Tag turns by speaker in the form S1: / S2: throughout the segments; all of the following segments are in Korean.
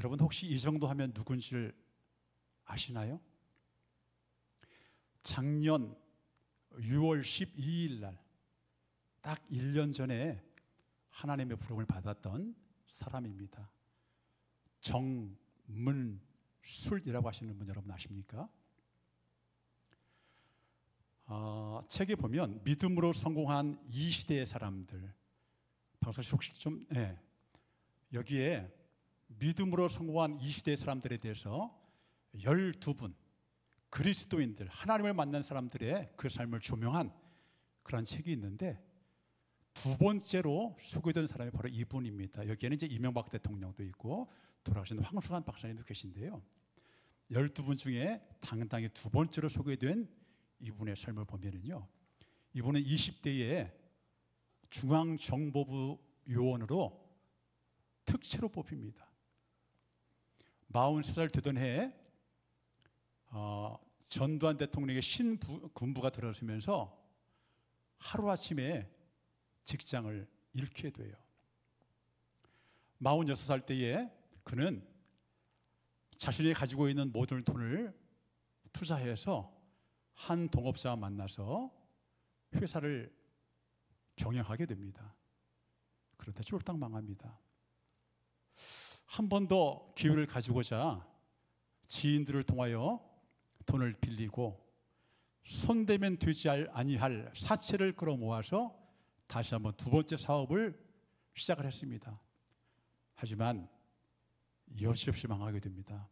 S1: 여러분 혹시 이 정도 하면 누군지를 아시나요? 작년 6월 12일 날 딱 1년 전에 하나님의 부름을 받았던 사람입니다. 정문술이라고 하시는 분 여러분 아십니까? 책에 보면 믿음으로 성공한 이 시대의 사람들, 박수 씨 혹시 좀 여기에 믿음으로 성공한 이 시대의 사람들에 대해서 12분 그리스도인들, 하나님을 만난 사람들의 그 삶을 조명한 그런 책이 있는데 두 번째로 소개된 사람이 바로 이분입니다. 여기에는 이제 이명박 대통령도 있고 돌아가신 황수환 박사님도 계신데요. 12분 중에 당당히 두 번째로 소개된 이분의 삶을 보면은요, 이분은 20대에 중앙정보부 요원으로 특채로 뽑힙니다. 43살 되던 해에 전두환 대통령의 신군부가 들어서면서 하루아침에 직장을 잃게 돼요. 46살 때에 그는 자신이 가지고 있는 모든 돈을 투자해서 한 동업자와 만나서 회사를 경영하게 됩니다. 그런데 쫄딱 망합니다. 한 번 더 기회를 가지고자 지인들을 통하여 돈을 빌리고 손대면 되지 아니할 사채를 끌어모아서 다시 한번 두 번째 사업을 시작을 했습니다. 하지만 여지없이 망하게 됩니다.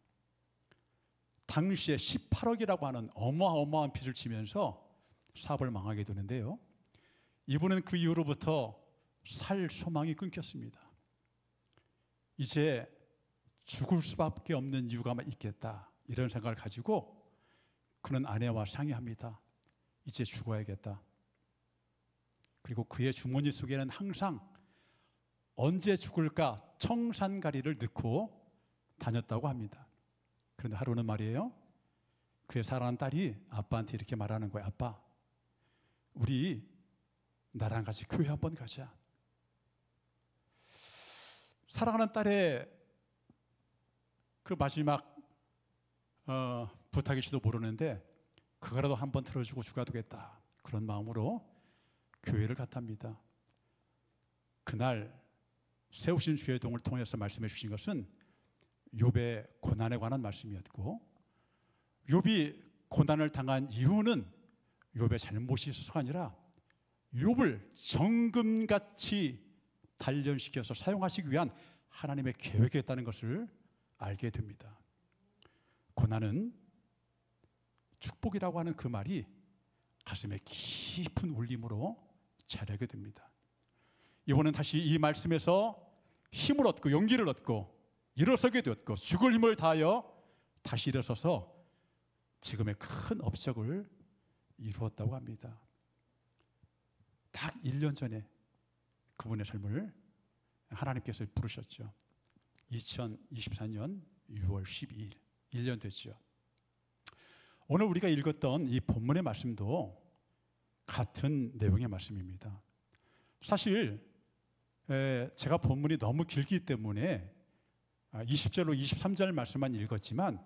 S1: 당시에 18억이라고 하는 어마어마한 빚을 지면서 사업을 망하게 되는데요, 이분은 그 이후로부터 살 소망이 끊겼습니다. 이제 죽을 수밖에 없는 이유가 있겠다, 이런 생각을 가지고 그는 아내와 상의합니다. 이제 죽어야겠다. 그리고 그의 주머니 속에는 항상 언제 죽을까 청산가리를 넣고 다녔다고 합니다. 그런데 하루는 말이에요, 그의 사랑하는 딸이 아빠한테 이렇게 말하는 거예요. 아빠, 우리 나랑 같이 교회 한번 가자. 사랑하는 딸의 그 마지막 부탁일지도 모르는데 그거라도 한번 들어주고 죽어야되겠다, 그런 마음으로 교회를 갔답니다. 그날 세우신 주의 동을 통해서 말씀해 주신 것은 욥의 고난에 관한 말씀이었고, 욥이 고난을 당한 이유는 욥의 잘못이 있어서가 아니라 욥을 정금같이 단련시켜서 사용하시기 위한 하나님의 계획이 있다는 것을 알게 됩니다. 고난은 축복이라고 하는 그 말이 가슴에 깊은 울림으로 자라게 됩니다. 이번엔 다시 이 말씀에서 힘을 얻고 용기를 얻고 일어서게 되었고 죽을 힘을 다하여 다시 일어서서 지금의 큰 업적을 이루었다고 합니다. 딱 1년 전에 그분의 삶을 하나님께서 부르셨죠. 2024년 6월 12일, 1년 됐죠. 오늘 우리가 읽었던 이 본문의 말씀도 같은 내용의 말씀입니다. 사실 제가 본문이 너무 길기 때문에 20절로 23절 말씀만 읽었지만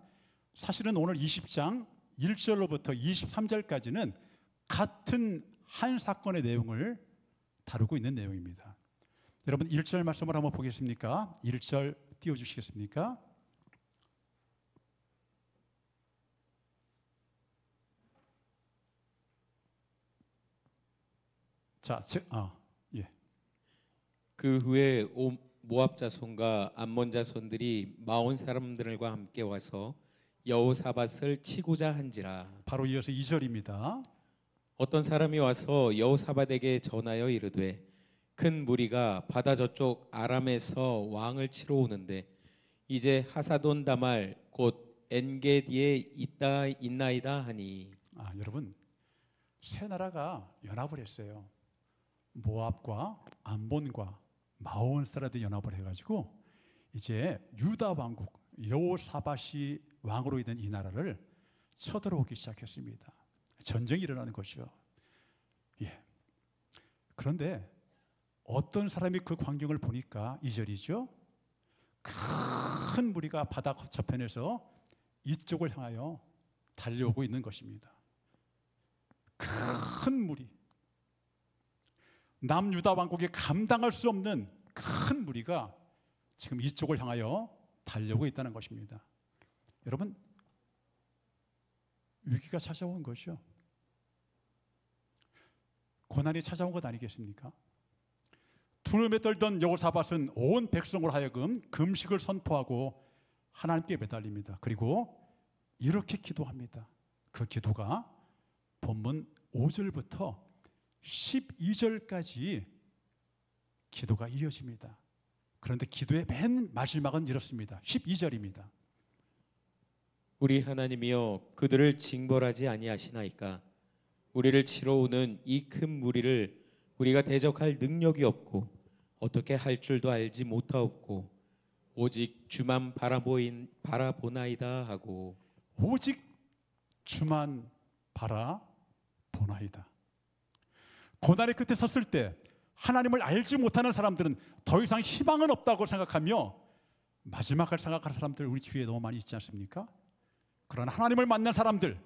S1: 사실은 오늘 20장 1절로부터 23절까지는 같은 한 사건의 내용을 다루고 있는 내용입니다. 여러분 1절 말씀을 한번 보겠습니까? 1절 띄워주시겠습니까? 자, 예.
S2: 그 후에 모압 자손과 암몬 자손들이 마온 사람들과 함께 와서 여호사밧을 치고자 한지라.
S1: 바로 이어서 2절입니다.
S2: 어떤 사람이 와서 여호사밧에게 전하여 이르되 큰 무리가 바다 저쪽 아람에서 왕을 치러 오는데 이제 하사돈 다말 곧 엔게디에 있나이다 하니.
S1: 여러분 세 나라가 연합을 했어요. 모압과 암몬과 마온 사람들이 연합을 해가지고 이제 유다 왕국 여호사밧이 왕으로 있는 이 나라를 쳐들어오기 시작했습니다. 전쟁이 일어나는 것이죠. 예. 그런데 어떤 사람이 그 광경을 보니까 2절이죠. 큰 무리가 바다 저편에서 이쪽을 향하여 달려오고 있는 것입니다. 큰 무리, 남유다 왕국이 감당할 수 없는 큰 무리가 지금 이쪽을 향하여 달려오고 있다는 것입니다. 여러분, 위기가 찾아온 것이죠. 고난이 찾아온 것 아니겠습니까? 두려움에 떨던 여호사밧은 온 백성으로 하여금 금식을 선포하고 하나님께 매달립니다. 그리고 이렇게 기도합니다. 그 기도가 본문 5절부터 12절까지 기도가 이어집니다. 그런데 기도의 맨 마지막은 이렇습니다. 12절입니다.
S2: 우리 하나님이여 그들을 징벌하지 아니하시나이까. 우리를 치러 오는 이 큰 무리를 우리가 대적할 능력이 없고 어떻게 할 줄도 알지 못하옵고 오직 주만 바라보나이다 하고.
S1: 오직 주만 바라보나이다. 고난의 끝에 섰을 때 하나님을 알지 못하는 사람들은 더 이상 희망은 없다고 생각하며 마지막을 생각하는 사람들 우리 주위에 너무 많이 있지 않습니까? 그러나 하나님을 만난 사람들,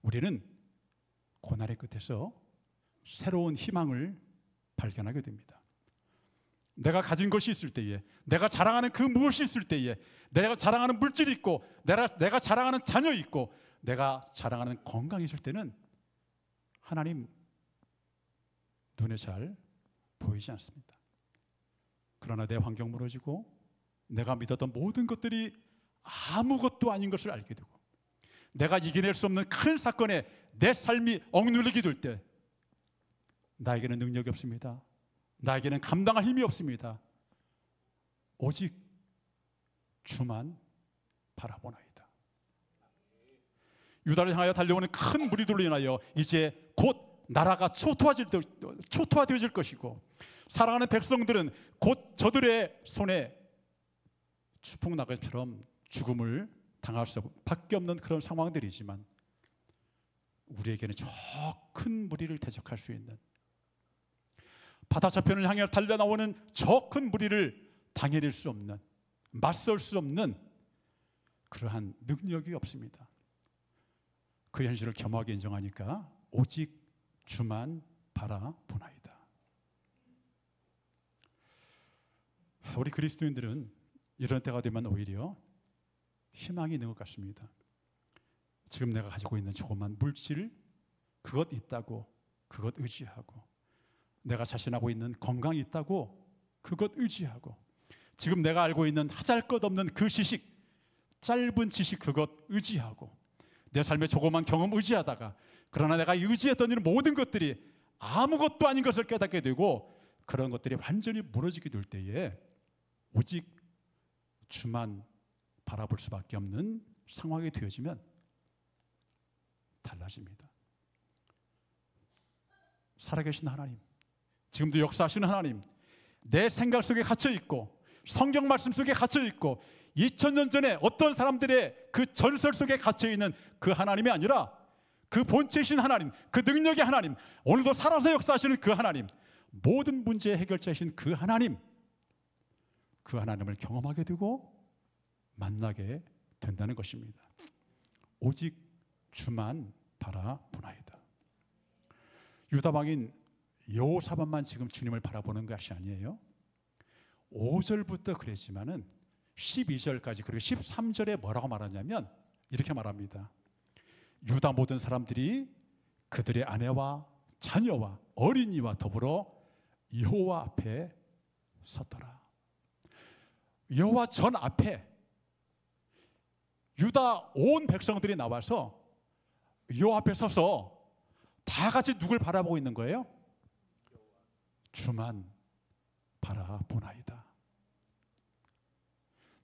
S1: 우리는 고난의 끝에서 새로운 희망을 발견하게 됩니다. 내가 가진 것이 있을 때에, 내가 자랑하는 그 무엇이 있을 때에, 내가 자랑하는 물질이 있고, 내가 자랑하는 자녀 있고, 내가 자랑하는 건강이 있을 때는 하나님 눈에 잘 보이지 않습니다. 그러나 내 환경 무너지고 내가 믿었던 모든 것들이 아무것도 아닌 것을 알게 되고 내가 이겨낼 수 없는 큰 사건에 내 삶이 억눌리게 될 때 나에게는 능력이 없습니다. 나에게는 감당할 힘이 없습니다. 오직 주만 바라보나이다. 유다를 향하여 달려오는 큰 무리들로 인하여 이제 곧 나라가 초토화되어질 것이고 사랑하는 백성들은 곧 저들의 손에 추풍낙엽처럼 죽음을 당할 수밖에 없는 그런 상황들이지만 우리에게는 저 큰 무리를 대적할 수 있는 바다 저편을 향해 달려나오는 저 큰 무리를 당해낼 수 없는 맞설 수 없는 그러한 능력이 없습니다. 그 현실을 겸허하게 인정하니까 오직 주만 바라보나이다. 우리 그리스도인들은 이런 때가 되면 오히려 희망이 있는 것 같습니다. 지금 내가 가지고 있는 조그만 물질, 그것 있다고 그것 의지하고 내가 자신하고 있는 건강이 있다고 그것 의지하고 지금 내가 알고 있는 하잘것없는 그 지식, 짧은 지식 그것 의지하고 내 삶의 조그만 경험 의지하다가 그러나 내가 의지했던 이 모든 것들이 아무것도 아닌 것을 깨닫게 되고 그런 것들이 완전히 무너지게 될 때에 오직 주만 바라볼 수밖에 없는 상황이 되어지면 달라집니다. 살아계신 하나님, 지금도 역사하시는 하나님, 내 생각 속에 갇혀 있고 성경 말씀 속에 갇혀 있고 2000년 전에 어떤 사람들의 그 전설 속에 갇혀 있는 그 하나님이 아니라 그 본체이신 하나님, 그 능력의 하나님, 오늘도 살아서 역사하시는 그 하나님, 모든 문제의 해결자이신 그 하나님, 그 하나님을 경험하게 되고 만나게 된다는 것입니다. 오직 주만 바라보나이다. 유다 왕인 여호사밧만 지금 주님을 바라보는 것이 아니에요. 5절부터 그랬지만은 12절까지 그리고 13절에 뭐라고 말하냐면 이렇게 말합니다. 유다 모든 사람들이 그들의 아내와 자녀와 어린이와 더불어 여호와 앞에 섰더라. 여호와 전 앞에 유다 온 백성들이 나와서 여호와 앞에 서서 다 같이 누굴 바라보고 있는 거예요? 주만 바라보나이다.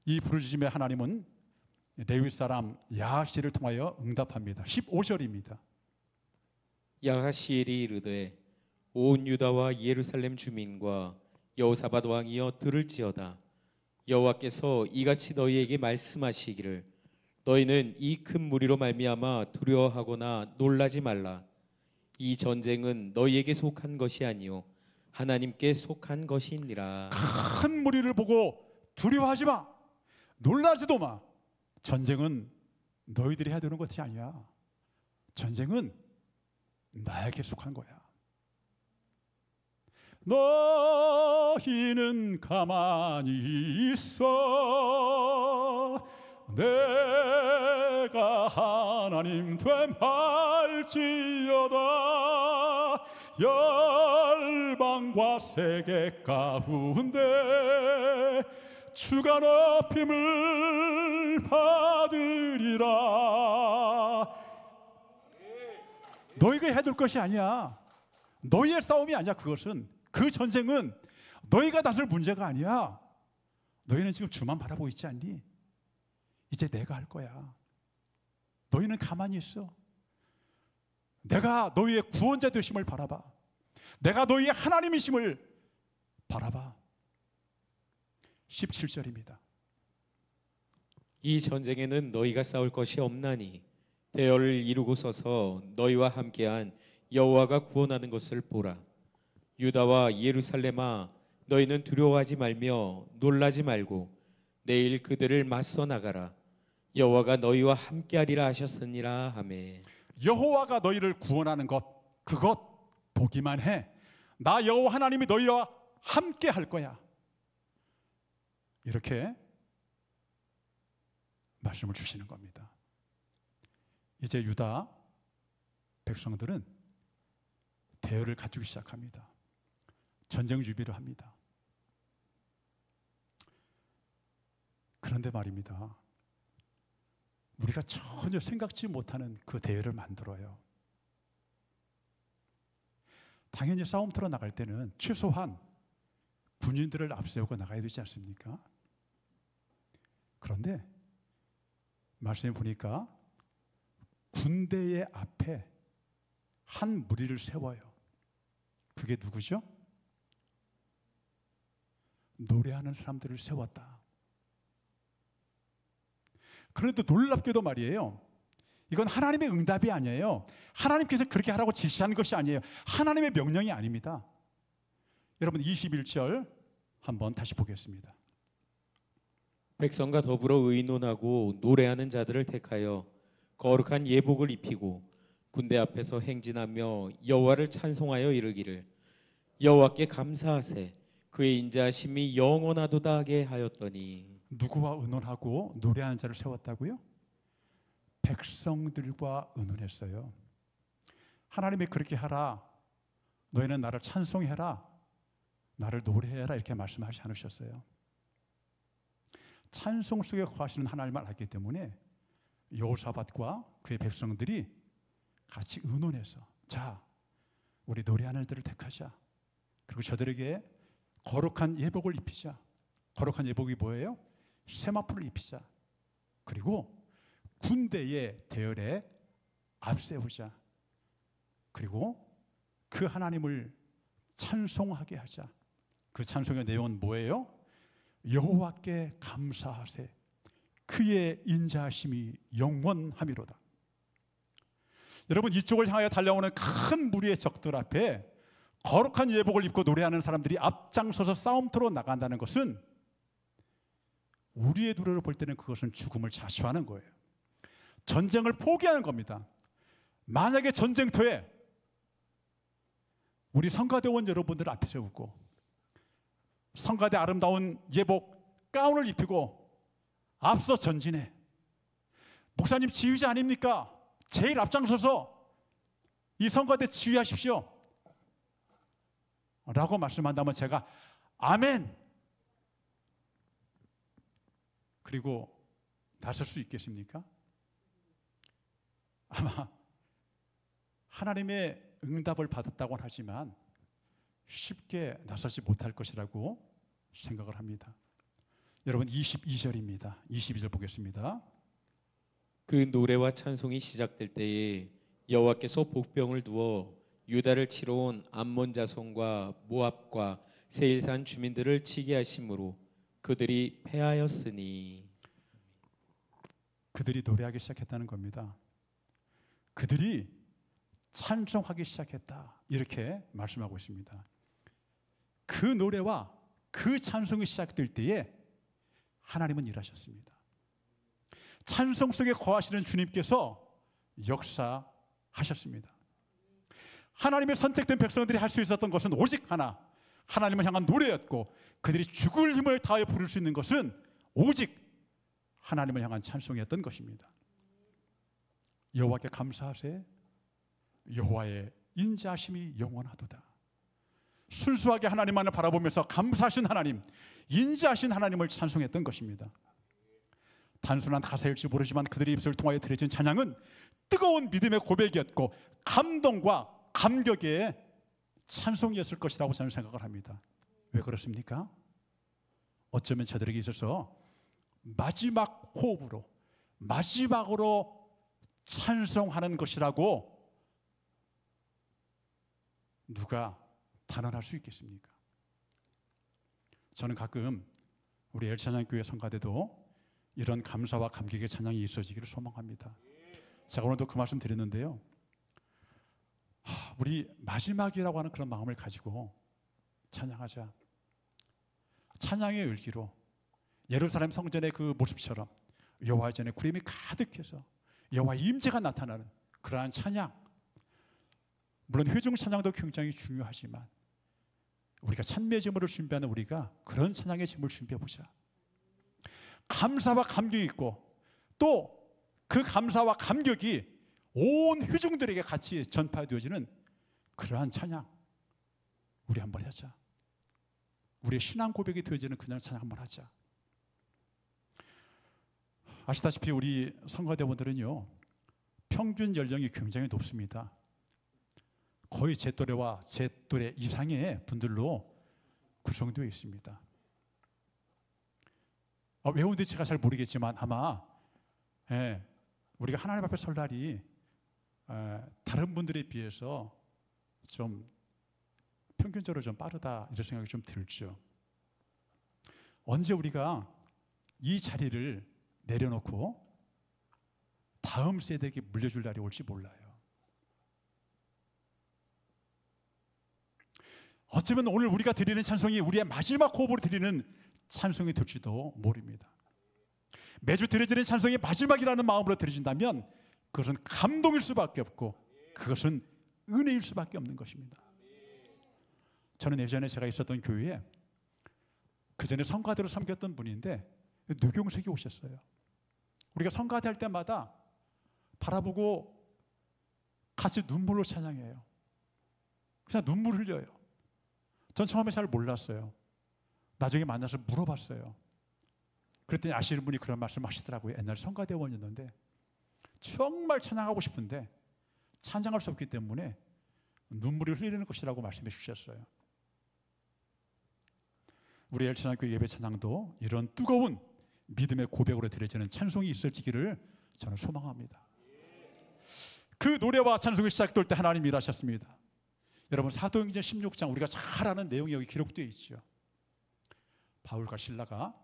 S1: 이 부르짖음에 하나님은 레위 사람 야하시엘을 통하여 응답합니다. 15절입니다.
S2: 야하시엘이 이르되 온 유다와 예루살렘 주민과 여호사밧 왕이여 들을지어다. 여호와께서 이같이 너희에게 말씀하시기를 너희는 이 큰 무리로 말미암아 두려워하거나 놀라지 말라. 이 전쟁은 너희에게 속한 것이 아니요 하나님께 속한 것이니라.
S1: 큰 무리를 보고 두려워하지 마. 놀라지도 마. 전쟁은 너희들이 해야 되는 것이 아니야. 전쟁은 나에게 속한 거야. 너희는 가만히 있어. 내가 하나님 됨할지어다. 열방과 세계 가운데 주가 높임을 받으리라. 너희가 해야 될 것이 아니야. 너희의 싸움이 아니야. 그것은, 그 전쟁은 너희가 다툴 문제가 아니야. 너희는 지금 주만 바라보고 있지 않니? 이제 내가 할 거야. 너희는 가만히 있어. 내가 너희의 구원자 되심을 바라봐. 내가 너희의 하나님이심을 바라봐. 17절입니다.
S2: 이 전쟁에는 너희가 싸울 것이 없나니 대열을 이루고 서서 너희와 함께한 여호와가 구원하는 것을 보라. 유다와 예루살렘아, 너희는 두려워하지 말며 놀라지 말고 내일 그들을 맞서 나가라. 여호와가 너희와 함께하리라 하셨으니라 하매.
S1: 여호와가 너희를 구원하는 것, 그것 보기만 해. 나 여호와 하나님이 너희와 함께 할 거야. 이렇게 말씀을 주시는 겁니다. 이제 유다 백성들은 대열을 갖추기 시작합니다. 전쟁 준비를 합니다. 그런데 말입니다, 우리가 전혀 생각지 못하는 그 대열을 만들어요. 당연히 싸움터로 나갈 때는 최소한 군인들을 앞세우고 나가야 되지 않습니까? 그런데 말씀해 보니까 군대의 앞에 한 무리를 세워요. 그게 누구죠? 노래하는 사람들을 세웠다. 그런데 놀랍게도 말이에요, 이건 하나님의 응답이 아니에요. 하나님께서 그렇게 하라고 지시한 것이 아니에요. 하나님의 명령이 아닙니다. 여러분 21절 한번 다시 보겠습니다.
S2: 백성과 더불어 의논하고 노래하는 자들을 택하여 거룩한 예복을 입히고 군대 앞에서 행진하며 여호와를 찬송하여 이르기를 여호와께 감사하세 그의 인자하심이 영원하도다 하게 하였더니.
S1: 누구와 의논하고 노래하는 자를 세웠다고요? 백성들과 의논했어요. 하나님이 그렇게 하라, 너희는 나를 찬송해라, 나를 노래해라, 이렇게 말씀하지 않으셨어요. 찬송 속에 거하시는 하나님을 알기 때문에 여호사밧과 그의 백성들이 같이 의논해서, 자, 우리 노래하는 자들을 택하자. 그리고 저들에게 거룩한 예복을 입히자. 거룩한 예복이 뭐예요? 세마포를 입히자. 그리고 군대의 대열에 앞세우자. 그리고 그 하나님을 찬송하게 하자. 그 찬송의 내용은 뭐예요? 여호와께 감사하세 그의 인자하심이 영원함이로다. 여러분, 이쪽을 향하여 달려오는 큰 무리의 적들 앞에 거룩한 예복을 입고 노래하는 사람들이 앞장서서 싸움터로 나간다는 것은, 우리의 눈으로 볼 때는 그것은 죽음을 자수하는 거예요. 전쟁을 포기하는 겁니다. 만약에 전쟁터에 우리 성가대원 여러분들 앞에 세우고 성가대 아름다운 예복 가운을 입히고 앞서 전진해, 목사님 지휘자 아닙니까? 제일 앞장서서 이 성가대 지휘하십시오 라고 말씀한다면 제가 아멘 그리고 나설 수 있겠습니까? 아마 하나님의 응답을 받았다고는 하지만 쉽게 나서지 못할 것이라고 생각을 합니다. 여러분 22절입니다. 22절 보겠습니다.
S2: 그 노래와 찬송이 시작될 때에 여호와께서 복병을 두어 유다를 치러 온 암몬 자손과 모압과 세일산 주민들을 치게 하심으로 그들이 패하였으니.
S1: 그들이 노래하기 시작했다는 겁니다. 그들이 찬송하기 시작했다, 이렇게 말씀하고 있습니다. 그 노래와 그 찬송이 시작될 때에 하나님은 일하셨습니다. 찬송 속에 거하시는 주님께서 역사하셨습니다. 하나님의 선택된 백성들이 할 수 있었던 것은 오직 하나, 하나님을 향한 노래였고, 그들이 죽을 힘을 다해 부를 수 있는 것은 오직 하나님을 향한 찬송이었던 것입니다. 여호와께 감사하세. 여호와의 인자하심이 영원하도다. 순수하게 하나님만을 바라보면서 감사하신 하나님, 인자하신 하나님을 찬송했던 것입니다. 단순한 가사일지 모르지만 그들의 입술을 통하여 드려진 찬양은 뜨거운 믿음의 고백이었고 감동과 감격의 찬송이었을 것이라고 저는 생각을 합니다. 왜 그렇습니까? 어쩌면 저들에게 있어서 마지막 호흡으로, 마지막으로 찬송하는 것이라고 누가 단언할 수 있겠습니까? 저는 가끔 우리 엘찬양교회 성가대도 이런 감사와 감격의 찬양이 있어지기를 소망합니다. 제가 오늘도 그 말씀 드렸는데요, 우리 마지막이라고 하는 그런 마음을 가지고 찬양하자. 찬양의 열기로 예루살렘 성전의 그 모습처럼 여호와의 전에 구름이 가득해서 여호와의 임재가 나타나는 그러한 찬양, 물론 회중 찬양도 굉장히 중요하지만 우리가 찬미의 제물을 준비하는 우리가 그런 찬양의 제물을 준비해보자. 감사와 감격이 있고 또 그 감사와 감격이 온 회중들에게 같이 전파되어지는 그러한 찬양 우리 한번 하자. 우리의 신앙 고백이 되어지는 그냥 찬양 한번 하자. 아시다시피 우리 성가대원들은요, 평균 연령이 굉장히 높습니다. 거의 제 또래와 제 또래 이상의 분들로 구성되어 있습니다. 외우는지 제가 잘 모르겠지만 아마 우리가 하나님 앞에 설 날이 다른 분들에 비해서 좀 평균적으로 좀 빠르다 이런 생각이 좀 들죠. 언제 우리가 이 자리를 내려놓고 다음 세대에게 물려줄 날이 올지 몰라요. 어쩌면 오늘 우리가 드리는 찬송이 우리의 마지막 호흡으로 드리는 찬송이 될지도 모릅니다. 매주 드려지는 찬송이 마지막이라는 마음으로 드려진다면 그것은 감동일 수밖에 없고 그것은 은혜일 수밖에 없는 것입니다. 저는 예전에 제가 있었던 교회에 그 전에 성가대로 섬겼던 분인데 노경석이 오셨어요. 우리가 성가대 할 때마다 바라보고 같이 눈물로 찬양해요. 그냥 눈물 흘려요. 전 처음에 잘 몰랐어요. 나중에 만나서 물어봤어요. 그랬더니 아시는 분이 그런 말씀 하시더라고요. 옛날 성가대원이었는데 정말 찬양하고 싶은데 찬양할 수 없기 때문에 눈물을 흘리는 것이라고 말씀해 주셨어요. 우리 엘천학교 예배 찬양도 이런 뜨거운 믿음의 고백으로 드려지는 찬송이 있을지기를 저는 소망합니다. 그 노래와 찬송이 시작될 때 하나님이 일하셨습니다. 여러분, 사도행전 16장 우리가 잘 아는 내용이 여기 기록되어 있죠. 바울과 실라가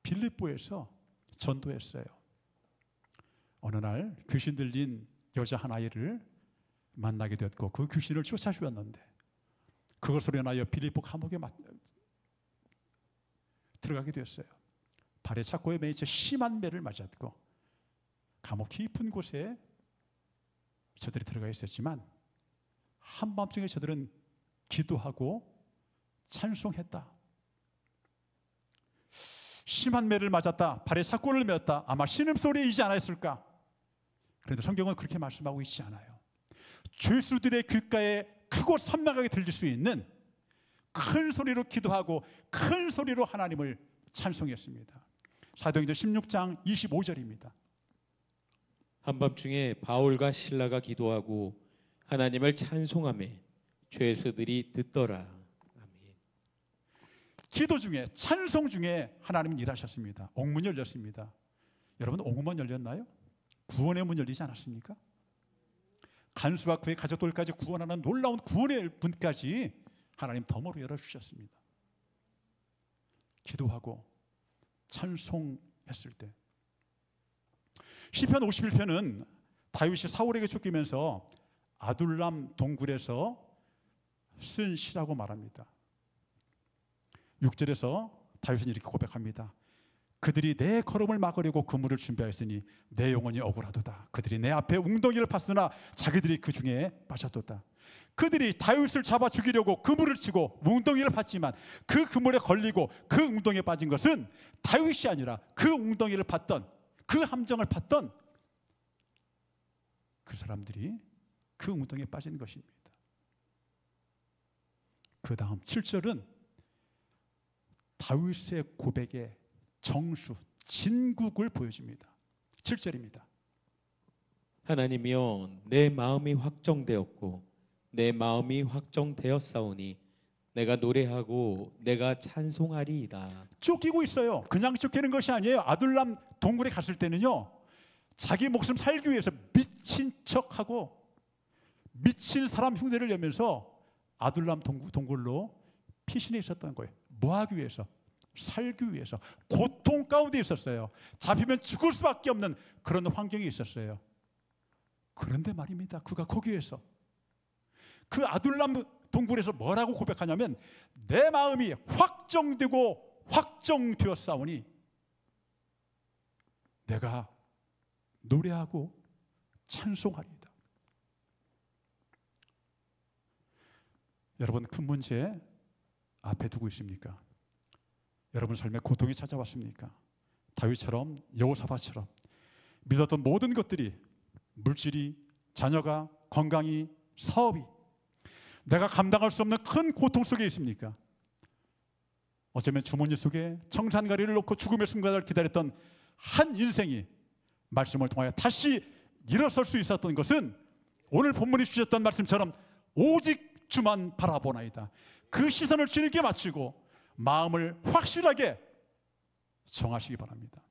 S1: 빌립보에서 전도했어요. 어느 날 귀신 들린 여자 한 아이를 만나게 되었고 그 귀신을 쫓아주었는데 그것으로 인하여 빌립보 감옥에 들어가게 되었어요. 발에 착고에 매이쳐 심한 매를 맞았고 감옥 깊은 곳에 저들이 들어가 있었지만 한밤중에 저들은 기도하고 찬송했다. 심한 매를 맞았다. 발에 착고를 메었다. 아마 신음소리이지 않았을까? 그런데 성경은 그렇게 말씀하고 있지 않아요. 죄수들의 귓가에 크고 선명하게 들릴 수 있는 큰 소리로 기도하고 큰 소리로 하나님을 찬송했습니다. 사도행전 16장 25절입니다.
S2: 한밤중에 바울과 실라가 기도하고 하나님을 찬송하며 죄수들이 듣더라. 아멘.
S1: 기도 중에 찬송 중에 하나님은 일하셨습니다. 옥문이 열렸습니다. 여러분, 옥문 열렸나요? 구원의 문 열리지 않았습니까? 간수와 그의 가족들까지 구원하는 놀라운 구원의 문까지 하나님 덤으로 열어주셨습니다. 기도하고 찬송했을 때 시편 51편은 다윗이 사울에게 쫓기면서 아둘람 동굴에서 쓴 시라고 말합니다. 6절에서 다윗은 이렇게 고백합니다. 그들이 내 걸음을 막으려고 그물을 준비하였으니 내 영혼이 억울하도다. 그들이 내 앞에 웅덩이를 팠으나 자기들이 그 중에 빠졌도다. 그들이 다윗을 잡아 죽이려고 그물을 치고 웅덩이를 팠지만 그 그물에 걸리고 그 웅덩이에 빠진 것은 다윗이 아니라 그 웅덩이를 팠던, 그 함정을 팠던 그 사람들이 그 웅덩이에 빠진 것입니다. 그 다음 7절은 다윗의 고백의 정수, 진국을 보여줍니다. 7절입니다.
S2: 하나님이여, 내 마음이 확정되었고 내 마음이 확정되었사오니 내가 노래하고 내가 찬송하리이다.
S1: 쫓기고 있어요. 그냥 쫓기는 것이 아니에요. 아둘람 동굴에 갔을 때는요, 자기 목숨 살기 위해서 미친 척하고 미친 사람 흉내를 내면서 아둘람 동굴로 피신해 있었던 거예요. 뭐 하기 위해서? 살기 위해서. 고통 가운데 있었어요. 잡히면 죽을 수밖에 없는 그런 환경이 있었어요. 그런데 말입니다, 그가 거기에서 그 아둘람 동굴에서 뭐라고 고백하냐면, 내 마음이 확정되고 확정되었사오니 내가 노래하고 찬송하리이다. 여러분, 큰 문제 앞에 두고 있습니까? 여러분 삶에 고통이 찾아왔습니까? 다윗처럼, 여호사밧처럼 믿었던 모든 것들이, 물질이, 자녀가, 건강이, 사업이 내가 감당할 수 없는 큰 고통 속에 있습니까? 어쩌면 주머니 속에 청산가리를 놓고 죽음의 순간을 기다렸던 한 인생이 말씀을 통하여 다시 일어설 수 있었던 것은 오늘 본문이 주셨던 말씀처럼 오직 주만 바라보나이다. 그 시선을 주님께 맞추고 마음을 확실하게 정하시기 바랍니다.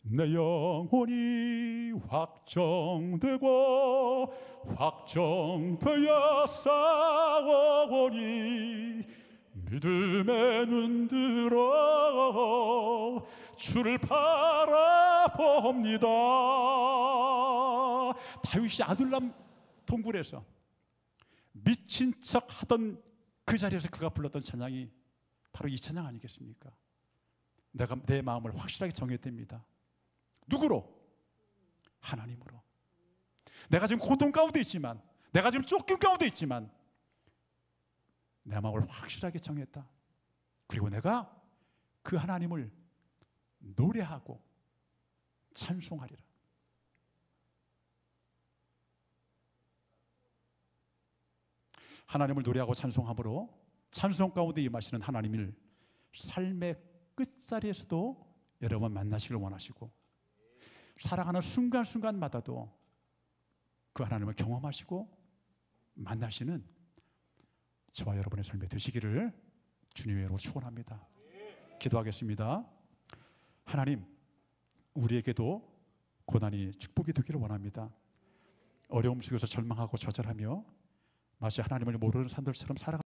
S1: 내 영혼이 확정되고 확정되어 싸우니 믿음의 눈 들어 주를 바라봅니다. 다윗이 아둘람 동굴에서 미친 척 하던 그 자리에서 그가 불렀던 찬양이 바로 이 찬양 아니겠습니까? 내가 내 마음을 확실하게 정했답니다. 누구로? 하나님으로. 내가 지금 고통 가운데 있지만, 내가 지금 쫓김 가운데 있지만 내 마음을 확실하게 정했다. 그리고 내가 그 하나님을 노래하고 찬송하리라. 하나님을 노래하고 찬송함으로 찬송 가운데 임하시는 하나님을 삶의 끝자리에서도 여러분 만나시길 원하시고, 살아가는 순간순간마다도 그 하나님을 경험하시고 만나시는 저와 여러분의 삶이 되시기를 주님의 이름으로 축원합니다. 기도하겠습니다. 하나님, 우리에게도 고난이 축복이 되기를 원합니다. 어려움 속에서 절망하고 좌절하며 마치 하나님을 모르는 사람들처럼 살아가